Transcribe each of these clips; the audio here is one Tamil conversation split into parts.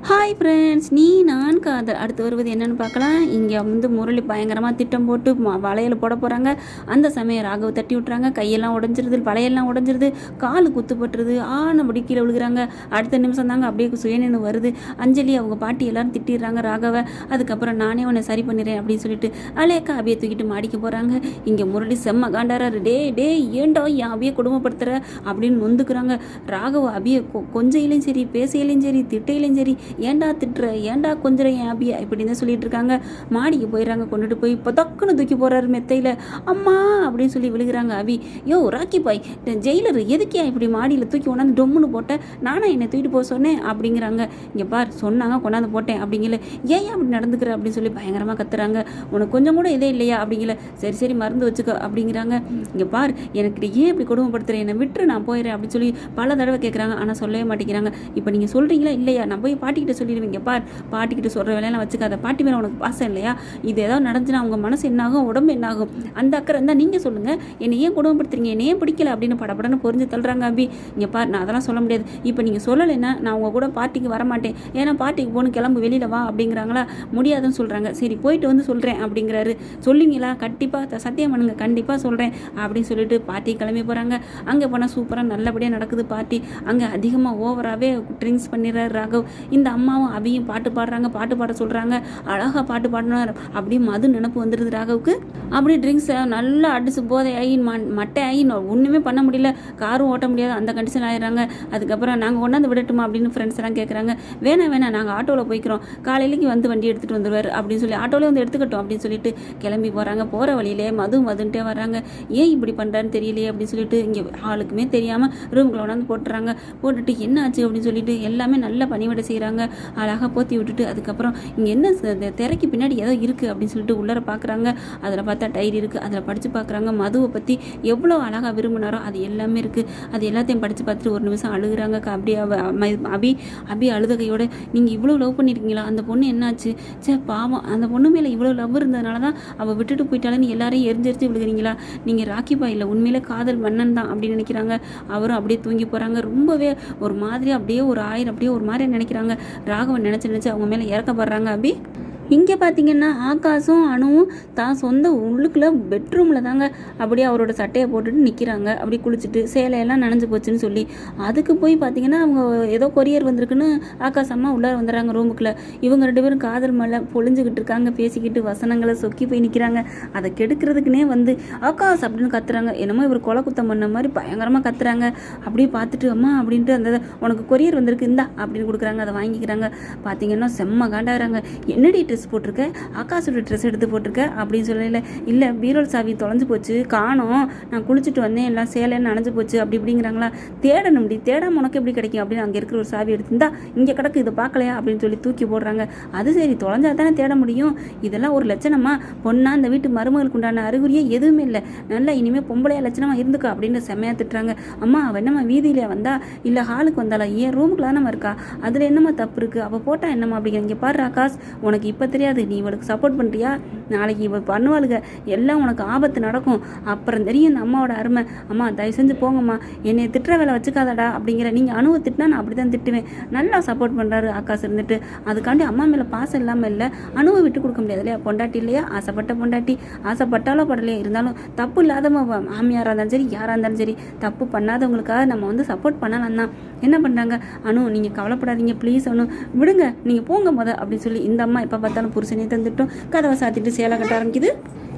ஹாய் ஃப்ரெண்ட்ஸ், நான் காதல். அடுத்து வருவது என்னென்னு பார்க்கலாம். இங்கே முரளி பயங்கரமாக திட்டம் போட்டு வளையல் போட போகிறாங்க. அந்த சமயம் ராகவ் தட்டி விட்டுறாங்க. கையெல்லாம் உடஞ்சிருது, வளையெல்லாம் உடஞ்சிருது, காலு குத்துப்பட்டுருது. நம்ம கீழே விழுகிறாங்க. அடுத்த நிமிஷம் தாங்க அப்படியே சுயநினை வருது. அஞ்சலி அவங்க பாட்டி எல்லாரும் திட்டிடுறாங்க ராகவை. அதுக்கப்புறம் நானே உன்னை சரி பண்ணிடுறேன் அப்படின்னு சொல்லிட்டு அலேக்கா அபியை தூக்கிட்டு மாடிக்க போகிறாங்க. இங்கே முரளி செம்ம காண்டாராரு. டே ஏண்டோ என் அபியை குடும்பப்படுத்துகிற அப்படின்னு நொந்துக்கிறாங்க. ராகவ அபியை கொஞ்சையிலையும் சரி, பேசையிலையும் சரி, திட்டையிலையும் சரி, ஏண்டா திட்டுற, ஏண்டா கொஞ்சம் என் அபியா இப்படி தான் சொல்லிட்டு இருக்காங்க. மாடிக்கு போயிடுறாங்க. கொண்டுட்டு போய் பதக்குன்னு தூக்கி போறாரு மெத்தையில். அம்மா அப்படின்னு சொல்லி விழுகிறாங்க. அபி, யோ ராக்கி பாய், ஜெயிலர் எதுக்கியா இப்படி மாடியில் தூக்கி கொண்டாந்து டொம்முன்னு போட்டேன், நானா என்னை தூக்கிட்டு போக சொன்னேன் அப்படிங்கிறாங்க. இங்கே பார், சொன்னாங்க கொண்டாந்து போட்டேன் அப்படிங்கல, ஏன் அப்படி நடந்துக்கிற அப்படின்னு சொல்லி பயங்கரமாக கத்துறாங்க. உனக்கு கொஞ்சம் கூட இதே இல்லையா அப்படிங்கல, சரி மருந்து வச்சுக்க அப்படிங்கிறாங்க. இங்கே பார், எனக்கு ஏன் இப்படி கொடுமைப்படுத்துறேன், என்னை விட்டுரு, நான் போயிடுறேன் அப்படின்னு சொல்லி பல தடவை கேட்குறாங்க. ஆனால் சொல்லவே மாட்டேங்கிறாங்க. இப்போ நீங்கள் சொல்கிறீங்களா இல்லையா, நான் போய் பாட்டிக்கிட்ட சொல்லிடுவீங்க. பார், பாட்டிக்கிட்ட சொல்கிற வேலையெல்லாம் வச்சுக்காத, பாட்டி மேலே உனக்கு பாசம் இல்லையா, இது ஏதாவது நடந்துச்சுன்னா அவங்க மனசு என்னாகும், உடம்பு என்னாகும், அந்த அக்கறை இருந்தால் நீங்கள் சொல்லுங்கள், என்னை ஏன் குடும்பப்படுத்துறீங்க, என்னை ஏன் பிடிக்கல அப்படின்னு படப்படன்னு பொறிஞ்சு தள்ளுறாங்க. அபி, இங்கே பார், நான் அதெல்லாம் சொல்ல முடியாது, இப்போ நீங்கள் சொல்லலைன்னா நான் உங்கள் கூட பார்ட்டிக்கு வரமாட்டேன், ஏன்னா பார்ட்டிக்கு போகணும், கிளம்பு, வெளியில் வா அப்படிங்கிறாங்களா. முடியாதுன்னு சொல்கிறாங்க. சரி போயிட்டு வந்து சொல்கிறேன் அப்படிங்கிறாரு. சொல்லுவீங்களா, கண்டிப்பாக சத்தியம் பண்ணுங்க, கண்டிப்பாக சொல்கிறேன் அப்படின்னு சொல்லிட்டு பார்ட்டி கிளம்பி போகிறாங்க. அங்கே போனால் சூப்பராக நல்லபடியாக நடக்குது பார்ட்டி. அங்கே அதிகமாக ஓவராகவே ட்ரிங்க்ஸ் பண்ணிடுறாரு ராகவ். இந்த அம்மாவும் அபியும் பாட்டு பாடுறாங்க, பாட்டு பாட சொல்கிறாங்க. அழகாக பாட்டு பாடினார். அப்படியே மது நினப்பு வந்துடுது ராகவுக்கு. அப்படியே ட்ரிங்க்ஸை நல்லா அடிச்சு போதை ஆகி மட்டை ஆகி ஒன்றுமே பண்ண முடியல, காரும் ஓட்ட முடியாது, அந்த கண்டிஷன் ஆயிடுறாங்க. அதுக்கப்புறம் நாங்கள் கொண்டாந்து விடட்டுமா அப்படின்னு ஃப்ரெண்ட்ஸ் எல்லாம் கேட்குறாங்க. வேணாம் நாங்கள் ஆட்டோவில் போய்க்கிறோம், காலையிலேக்கு வந்து வண்டி எடுத்துகிட்டு வந்துடுவார் அப்படின்னு சொல்லி ஆட்டோவில் வந்து எடுத்துக்கட்டும் அப்படின்னு சொல்லிட்டு கிளம்பி போகிறாங்க. போகிற வழியிலே மதுன்ட்டே வர்றாங்க. ஏன் இப்படி பண்ணுறான்னு தெரியலையே அப்படின்னு சொல்லிட்டு இங்கே ஆளுக்குமே தெரியாமல் ரூம்குள்ள கொண்டாந்து போட்டுறாங்க. போட்டுட்டு என்ன ஆச்சு அப்படின்னு சொல்லிட்டு எல்லாமே நல்லா பணிவிடை செய்கிறாங்க. அழகாக போற்றி விட்டுட்டு அதுக்கப்புறம் இங்கே என்ன திரைக்கு பின்னாடி ஏதோ இருக்குது அப்படின்னு சொல்லிட்டு உள்ளர பார்க்குறாங்க. அதில் பார்த்தா டைரி இருக்குது. அதில் படித்து பார்க்குறாங்க. மதுவை பற்றி எவ்வளோ அழகாக விரும்பினாரோ அது எல்லாமே இருக்குது. அது எல்லாத்தையும் படித்து பார்த்துட்டு ஒரு நிமிஷம் அழுகுறாங்க. அப்படியே அபி அழுத கையோட, நீங்கள் இவ்வளோ லவ் பண்ணியிருக்கீங்களா, அந்த பொண்ணு என்னாச்சு, சே பாவம், அந்த பொண்ணு மேலே இவ்வளோ லவ் இருந்ததுனால தான் அவள் விட்டுட்டு போயிட்டாலும் நீ எல்லாரையும் எரிஞ்செரிச்சு விழுகிறீங்களா, நீங்கள் ராக்கி பாய் இல்லை, உண்மையிலே காதல் மன்னன் தான் அப்படின்னு நினைக்கிறாங்க. அவரும் அப்படியே தூங்கி போகிறாங்க. ரொம்பவே ஒரு மாதிரி அப்படியே ஒரு ஆயிரம் அப்படியே ஒரு மாதிரி நினைக்கிறாங்க. ராகவன் நினச்சி அவங்க மேலே இறக்கப்படுறாங்க. அபி, இங்கே பார்த்தீங்கன்னா ஆகாஷும் அணுவும் தான் சொந்த உள்ளுக்குள்ளே பெட்ரூமில் தாங்க அப்படியே அவரோட சட்டையை போட்டுட்டு நிற்கிறாங்க. அப்படி குளிச்சுட்டு சேலையெல்லாம் நனைஞ்சு போச்சுன்னு சொல்லி அதுக்கு போய் பார்த்தீங்கன்னா அவங்க ஏதோ கொரியர் வந்திருக்குன்னு ஆகாஷ் அம்மா உள்ளே வந்துடுறாங்க ரூமுக்குள்ளே. இவங்க ரெண்டு பேரும் காதல் மலை பொழிஞ்சுக்கிட்டு இருக்காங்க, பேசிக்கிட்டு வசனங்களை சொக்கி போய் நிற்கிறாங்க. அதை கெடுக்கிறதுக்குனே வந்து ஆகாஷ் அப்படின்னு கத்துறாங்க. என்னமோ இவர் கொலை குத்தம் பண்ண மாதிரி பயங்கரமாக கத்துறாங்க. அப்படியே பார்த்துட்டு அம்மா அப்படின்ட்டு அந்த உனக்கு கொரியர் வந்திருக்கு இந்தா அப்படின்னு கொடுக்குறாங்க. அதை வாங்கிக்கிறாங்க. பார்த்தீங்கன்னா செம்ம காண்டாகிறாங்க. என்னடி ட்ரெஸ் போட்டிருக்க, ஆகாஷோட ட்ரெஸ் எடுத்து போட்டிருக்க அப்படின்னு சொல்லல. இல்லை பீரோல் சாவி தொலைஞ்சு போச்சு, காணோம், நான் குளிச்சுட்டு வந்தேன், எல்லாம் சேலைன்னு நனைஞ்சு போச்சு அப்படி இப்படிங்கிறாங்களா. தேடணும், தேடாம உனக்கு எப்படி கிடைக்கும் அப்படின்னு அங்கே இருக்கிற ஒரு சாவி எடுத்துருந்தா இங்கே கிடக்கு, இதை பார்க்கலையா அப்படின்னு சொல்லி தூக்கி போடுறாங்க. அது சரி, தொலைஞ்சா தானே தேட முடியும், இதெல்லாம் ஒரு லட்சணமா, பொண்ணா இந்த வீட்டு மருமகளுக்கு உண்டான அறிகுறியே எதுவுமே இல்லை, நல்லா இனிமேல் பொம்பளையா லட்சணமா இருந்துக்கா அப்படின்னு செம்மையா திட்டுறாங்க. அம்மா அவள் என்னம்மா வீதியில வந்தா இல்லை ஹாலுக்கு வந்தாலா, ஏன் ரூமுக்குள்ள தானே இருக்கா, அதில் என்னம்மா தப்பு இருக்குது, அவள் போட்டா என்னம்மா அப்படிங்கிற. இங்கே பாரு ஆகாஷ், உனக்கு இப்போ தெரியாது, நீ இவளுக்கு சப்போர்ட் பண்ணுறியா, நாளைக்கு இவள் பண்ணுவாளுங்க, எல்லாம் உனக்கு ஆபத்து நடக்கும், அப்புறம் தெரியும் இந்த அம்மாவோட அருமை. அம்மா தயவு செஞ்சு போங்கம்மா, என்னை திட்டுற வேலை வச்சுக்காதடா அப்படிங்கிற. நீங்கள் அணுவை திட்டினா நான் அப்படி தான் திட்டுவேன். நல்லா சப்போர்ட் பண்ணுறாரு ஆகாஷ் இருந்துட்டு. அதுக்காண்டி அம்மா மேலே பாசம் இல்லாமல் இல்லை, அணுவை விட்டு கொடுக்க முடியாது இல்லையா, பொண்டாட்டி இல்லையா, ஆசைப்பட்ட பொண்டாட்டி, ஆசைப்பட்டாலோ படலையா, இருந்தாலும் தப்பு இல்லாதவங்க மாமியாராக இருந்தாலும் சரி யாராக இருந்தாலும் சரி, தப்பு பண்ணாதவங்களுக்காக நம்ம வந்து சப்போர்ட் பண்ணலாம் தான். என்ன பண்ணுறாங்க, அணு நீங்கள் கவலைப்படாதீங்க ப்ளீஸ், அணு விடுங்க, நீங்கள் போங்க அப்படின்னு சொல்லி இந்த அம்மா எப்போ பார்த்தாலும் புருஷனே தந்துட்டோம் கதவை சாத்திட்டு சேலை கட்ட ஆரம்பிக்குது.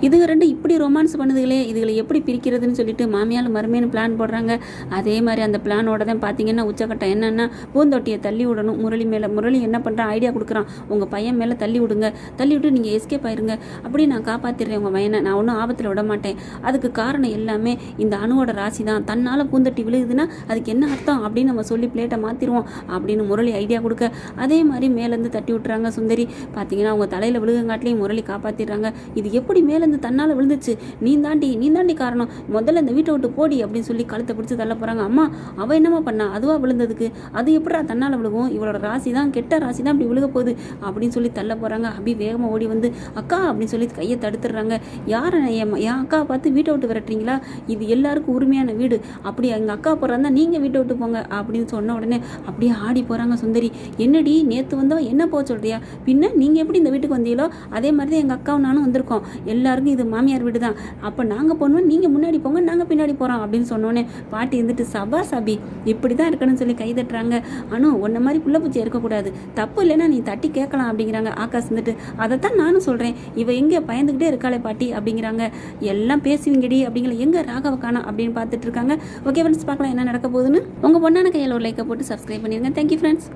இதுங்க ரெண்டு இப்படி ரொமான்ஸ் பண்ணுதுகளே, இதுகளை எப்படி பிரிக்கிறதுன்னு சொல்லிட்டு மாமியால் மருமையான பிளான் போடுறாங்க. அதே மாதிரி அந்த பிளானோட தான் பார்த்தீங்கன்னா உச்சக்கட்டம் என்னென்னா, பூந்தொட்டியை தள்ளி விடணும் முரளி மேலே. முரளி என்ன பண்ணுறான், ஐடியா கொடுக்குறான், உங்கள் பையன் மேலே தள்ளி விடுங்க, தள்ளி விட்டு நீங்கள் எஸ்கேப் ஆயிருங்க, அப்படி நான் காப்பாற்றிடுறேன் உங்கள் பையனை, நான் ஒன்றும் ஆபத்தில் விட மாட்டேன். அதுக்கு காரணம் எல்லாமே இந்த அணுவோட ராசி தான், தன்னால் பூந்தொட்டி விழுகுதுன்னா அதுக்கு என்ன அர்த்தம் அப்படின்னு நம்ம சொல்லி பிளேட்டை மாற்றிடுவோம் அப்படின்னு முரளி ஐடியா கொடுக்க, அதே மாதிரி மேலேருந்து தட்டி விட்டுறாங்க சுந்தரி. பார்த்தீங்கன்னா அவங்க தலையில் விழுகங்காட்டிலையும் முரளி காப்பாற்றிடுறாங்க. இது எப்படி மேலே மேலேருந்து தன்னால் விழுந்துச்சு, நீ தாண்டி காரணம், முதல்ல இந்த வீட்டை விட்டு போடி அப்படின்னு சொல்லி கழுத்தை பிடிச்சி தள்ள போகிறாங்க. அம்மா அவள் என்னம்மா பண்ணா, அதுவாக விழுந்ததுக்கு, அது எப்படா தன்னால் விழுகும், இவளோட ராசி தான், கெட்ட ராசி தான் இப்படி விழுக போகுது அப்படின்னு சொல்லி தள்ள போகிறாங்க. அபி வேகமாக ஓடி வந்து அக்கா அப்படின்னு சொல்லி கையை தடுத்துடுறாங்க. யாரை என் அக்காவை பார்த்து வீட்டை விட்டு விரட்டுறீங்களா, இது எல்லாருக்கும் உரிமையான வீடு, அப்படி எங்கள் அக்கா போகிறாருந்தா நீங்கள் வீட்டை விட்டு போங்க அப்படின்னு சொன்ன உடனே அப்படியே ஆடி போகிறாங்க சுந்தரி. என்னடி நேற்று வந்தவ என்ன போக சொல்கிறியா, பின்ன நீங்கள் எப்படி இந்த வீட்டுக்கு வந்தீங்களோ அதே மாதிரி தான் எங்கள் அக்காவும் நானும் வந்திருக்கோம், எல்லாருக்கும் இது மாமியார் வீடு தான், அப்போ நாங்கள் போனோம், நீங்கள் முன்னாடி போங்க, நாங்கள் பின்னாடி போகிறோம் அப்படின்னு சொன்னோன்னே பாட்டி இருந்துட்டு சபா சபி இப்படி தான் இருக்கணும்னு சொல்லி கை தட்டுறாங்க. அனு உன்ன மாதிரி புள்ள பூச்சி இருக்கக்கூடாது, தப்பு இல்லைன்னா நீ தட்டி கேட்கலாம் அப்படிங்கிறாங்க. ஆகாஷ் வந்துட்டு அதைத்தான் நானும் சொல்கிறேன், இவ எங்கே பயந்துக்கிட்டே இருக்காளே பாட்டி அப்படிங்கிறாங்க. எல்லாம் பேசுவீங்கடி அப்படிங்கிற எங்கே ராகவ காணோம் அப்படின்னு பார்த்துட்டு இருக்காங்க. ஓகே ஃப்ரெண்ட்ஸ், பார்க்கலாம் என்ன நடக்க போகுதுன்னு. உங்கள் பொண்ணான கையில் ஒரு லைக்கை போட்டு சப்ஸ்கிரைப் பண்ணிடுங்க. Thank you friends.